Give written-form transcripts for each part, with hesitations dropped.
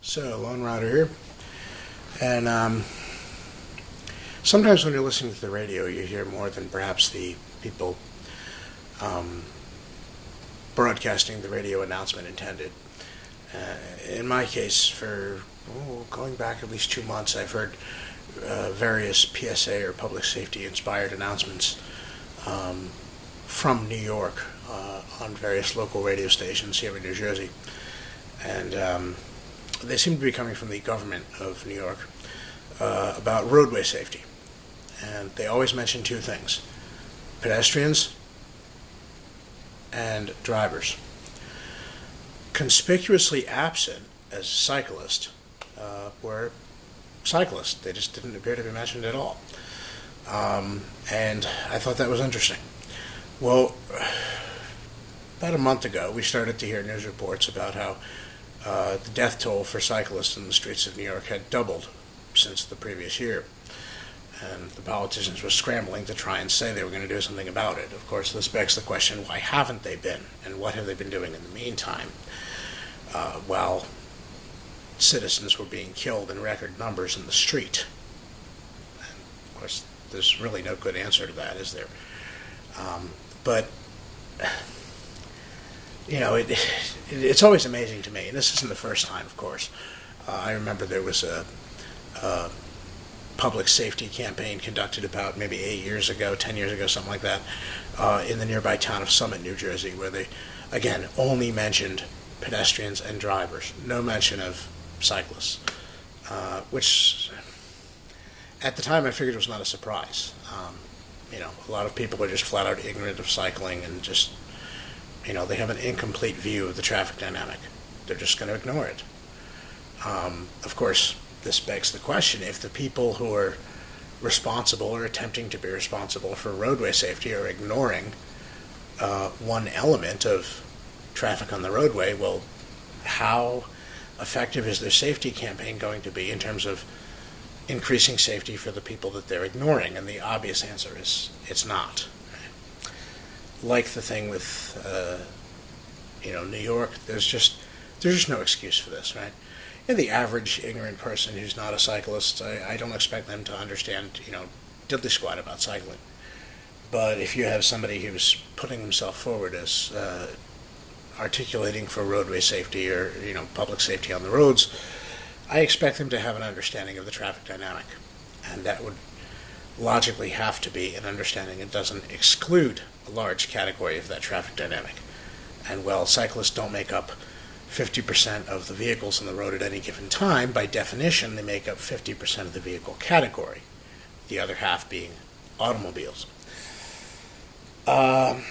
So, Lone Rider here, and sometimes when you're listening to the radio, you hear more than perhaps the people broadcasting the radio announcement intended. In my case, for going back at least 2 months, I've heard various PSA or public safety inspired announcements from New York on various local radio stations here in New Jersey, and they seem to be coming from the government of New York about roadway safety. And they always mention two things: pedestrians and drivers. Conspicuously absent as cyclists were cyclists. They just didn't appear to be mentioned at all. And I thought that was interesting. Well, about a month ago, we started to hear news reports about how the death toll for cyclists in the streets of New York had doubled since the previous year. And the politicians were scrambling to try and say they were going to do something about it. Of course, this begs the question, why haven't they been? And what have they been doing in the meantime? While citizens were being killed in record numbers in the street. And of course, there's really no good answer to that, is there? But you know, it's always amazing to me, and this isn't the first time, of course. I remember there was a public safety campaign conducted about maybe 8 years ago, 10 years ago, something like that, in the nearby town of Summit, New Jersey, where they, again, only mentioned pedestrians and drivers, no mention of cyclists, which at the time I figured was not a surprise. A lot of people are just flat out ignorant of cycling and just, they have an incomplete view of the traffic dynamic. They're just going to ignore it. Of course, this begs the question, if the people who are responsible or attempting to be responsible for roadway safety are ignoring one element of traffic on the roadway, well, how effective is their safety campaign going to be in terms of increasing safety for the people that they're ignoring? And the obvious answer is it's not. Like the thing with New York, there's just no excuse for this, right? And the average ignorant person who's not a cyclist, I don't expect them to understand, diddly squat about cycling. But if you have somebody who's putting himself forward as articulating for roadway safety or public safety on the roads, I expect them to have an understanding of the traffic dynamic, and that would logically have to be an understanding that doesn't exclude a large category of that traffic dynamic. And while cyclists don't make up 50% of the vehicles on the road at any given time, by definition they make up 50% of the vehicle category, the other half being automobiles. So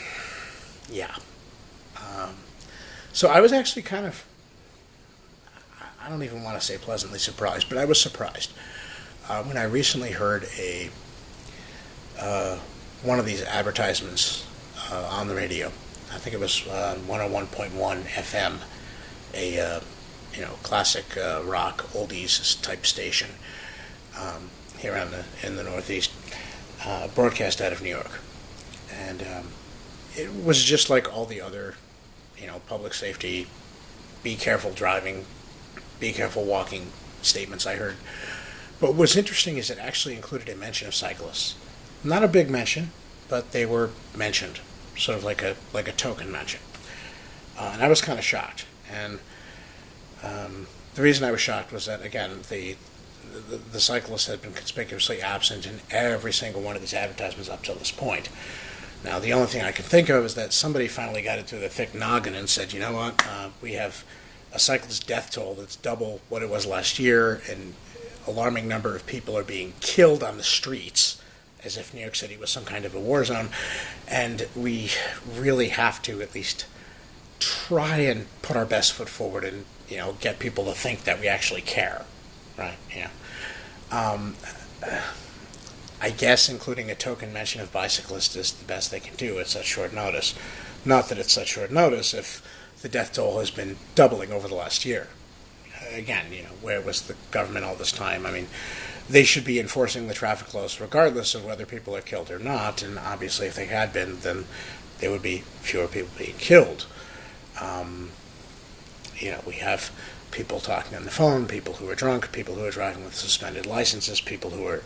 I was actually kind of, I don't even want to say pleasantly surprised, but I was surprised when I recently heard one of these advertisements on the radio. I think it was 101.1 FM, a classic rock oldies type station here in the Northeast, broadcast out of New York, and it was just like all the other public safety, be careful driving, be careful walking statements I heard. But what's interesting is it actually included a mention of cyclists. Not a big mention, but they were mentioned, sort of like a token mention. And I was kind of shocked. And the reason I was shocked was that, again, the cyclists had been conspicuously absent in every single one of these advertisements up till this point. Now, the only thing I can think of is that somebody finally got it through the thick noggin and said, you know what, we have a cyclist death toll that's double what it was last year, and alarming number of people are being killed on the streets, as if New York City was some kind of a war zone, and we really have to at least try and put our best foot forward and get people to think that we actually care, right? I guess including a token mention of bicyclists is the best they can do at such short notice. Not that it's such short notice if the death toll has been doubling over the last year. Again, where was the government all this time? I mean, they should be enforcing the traffic laws regardless of whether people are killed or not, and obviously if they had been, then there would be fewer people being killed. we have people talking on the phone, people who are drunk, people who are driving with suspended licenses, people who are,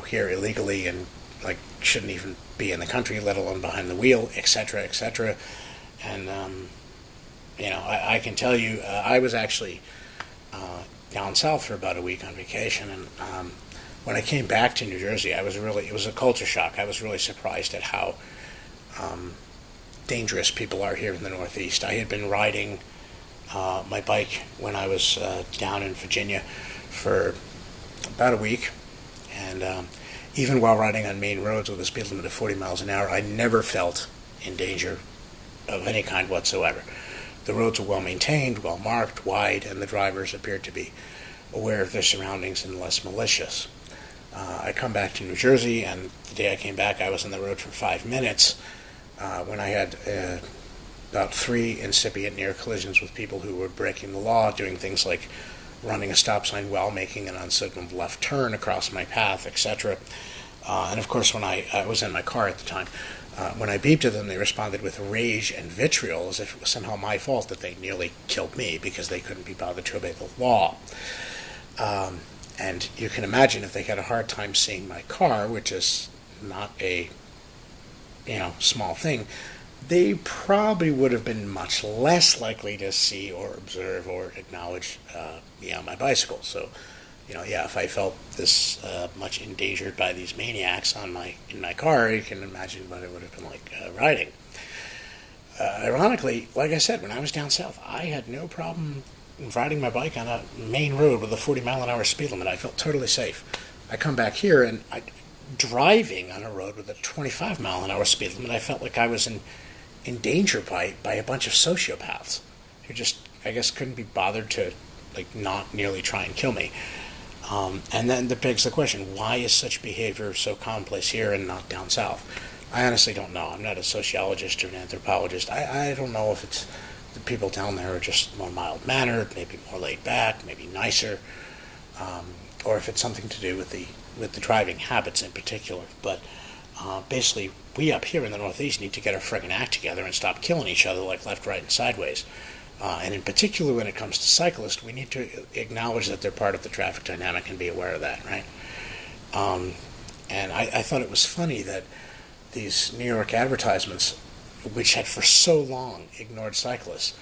here illegally and like shouldn't even be in the country, let alone behind the wheel, etc., etc. And I can tell you, I was actually down south for about a week on vacation, and when I came back to New Jersey, it was a culture shock. I was really surprised at how dangerous people are here in the Northeast. I had been riding my bike when I was down in Virginia for about a week, and even while riding on main roads with a speed limit of 40 miles an hour, I never felt in danger of any kind whatsoever. The roads were well maintained, well marked, wide, and the drivers appeared to be aware of their surroundings and less malicious. I come back to New Jersey, and the day I came back, I was on the road for 5 minutes when I had about 3 incipient near collisions with people who were breaking the law, doing things like running a stop sign while making an unsignaled left turn across my path, etc. And of course, when I was in my car at the time, when I beeped at them, they responded with rage and vitriol, as if it was somehow my fault that they nearly killed me because they couldn't be bothered to obey the law. And you can imagine if they had a hard time seeing my car, which is not a small thing, they probably would have been much less likely to see or observe or acknowledge me on my bicycle. So, if I felt this much endangered by these maniacs in my car, you can imagine what it would have been like riding. Ironically, like I said, when I was down south, I had no problem riding my bike on a main road with a 40-mile-an-hour speed limit. I felt totally safe. I come back here, and driving on a road with a 25-mile-an-hour speed limit, I felt like I was in danger by a bunch of sociopaths who just, I guess, couldn't be bothered to not nearly try and kill me. And then that begs the question, why is such behavior so commonplace here and not down south? I honestly don't know. I'm not a sociologist or an anthropologist. I don't know if it's the people down there are just more mild-mannered, maybe more laid back, maybe nicer, or if it's something to do with the driving habits in particular. But basically, we up here in the Northeast need to get our friggin' act together and stop killing each other like left, right, and sideways. And in particular, when it comes to cyclists, we need to acknowledge that they're part of the traffic dynamic and be aware of that, right? And I thought it was funny that these New York advertisements, which had for so long ignored cyclists,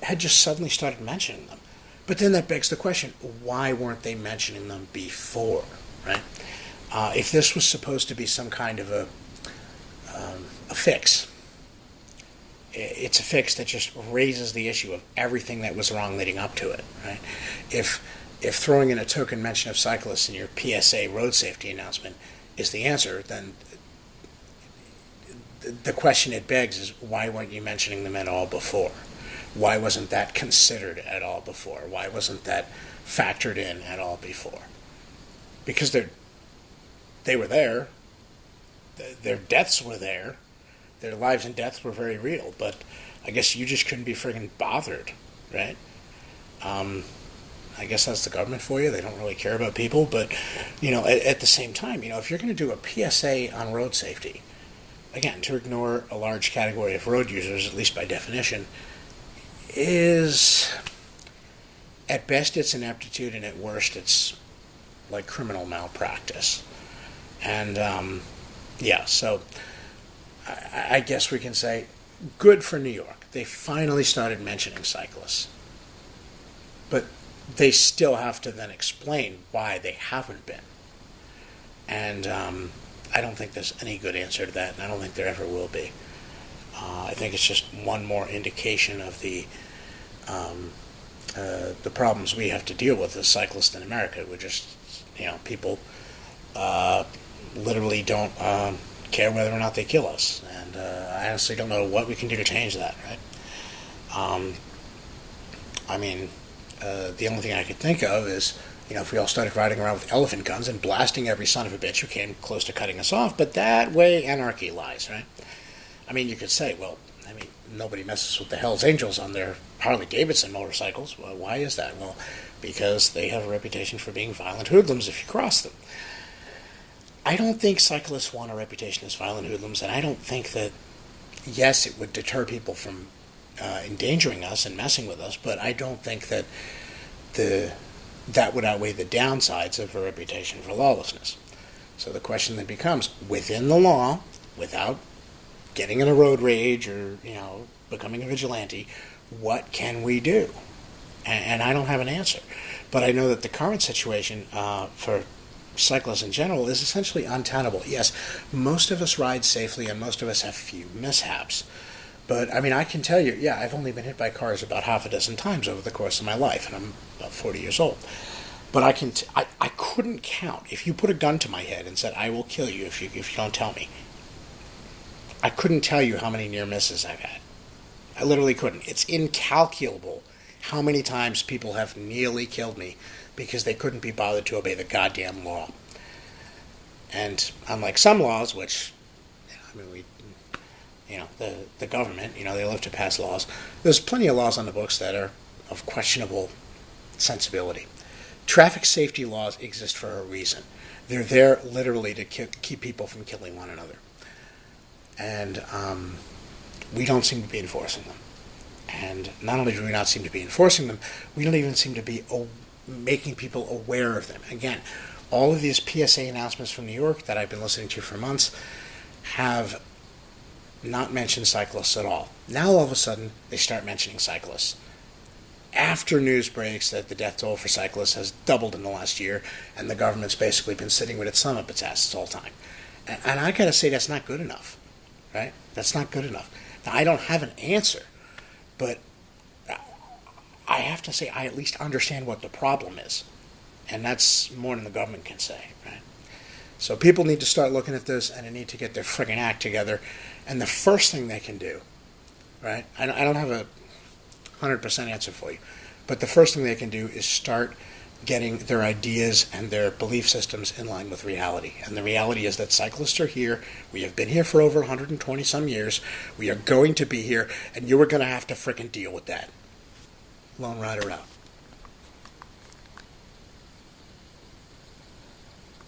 had just suddenly started mentioning them. But then that begs the question, why weren't they mentioning them before, right? If this was supposed to be some kind of a fix, it's a fix that just raises the issue of everything that was wrong leading up to it, right? If throwing in a token mention of cyclists in your PSA road safety announcement is the answer, then the question it begs is, why weren't you mentioning them at all before? Why wasn't that considered at all before? Why wasn't that factored in at all before? Because they were there. Their deaths were there. Their lives and deaths were very real, but I guess you just couldn't be friggin' bothered, right? I guess that's the government for you. They don't really care about people, but, at the same time, if you're going to do a PSA on road safety, again, to ignore a large category of road users, at least by definition, is, at best, it's ineptitude, and at worst, it's like criminal malpractice. And, so I guess we can say, good for New York. They finally started mentioning cyclists. But they still have to then explain why they haven't been. And I don't think there's any good answer to that, and I don't think there ever will be. I think it's just one more indication of the problems we have to deal with as cyclists in America. We're just, people literally don't care whether or not they kill us, and I honestly don't know what we can do to change that, right? The only thing I could think of is, if we all started riding around with elephant guns and blasting every son of a bitch who came close to cutting us off, but that way anarchy lies, right? You could say, nobody messes with the Hells Angels on their Harley-Davidson motorcycles. Well, why is that? Well, because they have a reputation for being violent hoodlums if you cross them. I don't think cyclists want a reputation as violent hoodlums, and I don't think that, yes, it would deter people from endangering us and messing with us, but I don't think that that would outweigh the downsides of a reputation for lawlessness. So the question then becomes, within the law, without getting in a road rage or, becoming a vigilante, what can we do? And I don't have an answer. But I know that the current situation for cyclists in general is essentially untenable. Yes, most of us ride safely and most of us have few mishaps. But, I can tell you, I've only been hit by cars about half a dozen times over the course of my life, and I'm about 40 years old. But I couldn't count. If you put a gun to my head and said, I will kill you if you don't tell me, I couldn't tell you how many near misses I've had. I literally couldn't. It's incalculable how many times people have nearly killed me because they couldn't be bothered to obey the goddamn law. And unlike some laws, which, the government, they love to pass laws, there's plenty of laws on the books that are of questionable sensibility. Traffic safety laws exist for a reason. They're there literally to keep people from killing one another. And we don't seem to be enforcing them. And not only do we not seem to be enforcing them, we don't even seem to be making people aware of them. Again, all of these PSA announcements from New York that I've been listening to for months have not mentioned cyclists at all. Now all of a sudden, they start mentioning cyclists. After news breaks that the death toll for cyclists has doubled in the last year, and the government's basically been sitting with its thumb up its ass this whole time. And I gotta say, that's not good enough, right? That's not good enough. Now, I don't have an answer, but I have to say I at least understand what the problem is. And that's more than the government can say, right? So people need to start looking at this, and they need to get their friggin' act together. And the first thing they can do, right? I don't have a 100% answer for you, but the first thing they can do is start getting their ideas and their belief systems in line with reality. And the reality is that cyclists are here. We have been here for over 120 some years. We are going to be here, and you are going to have to frickin' deal with that. Lone Rider out.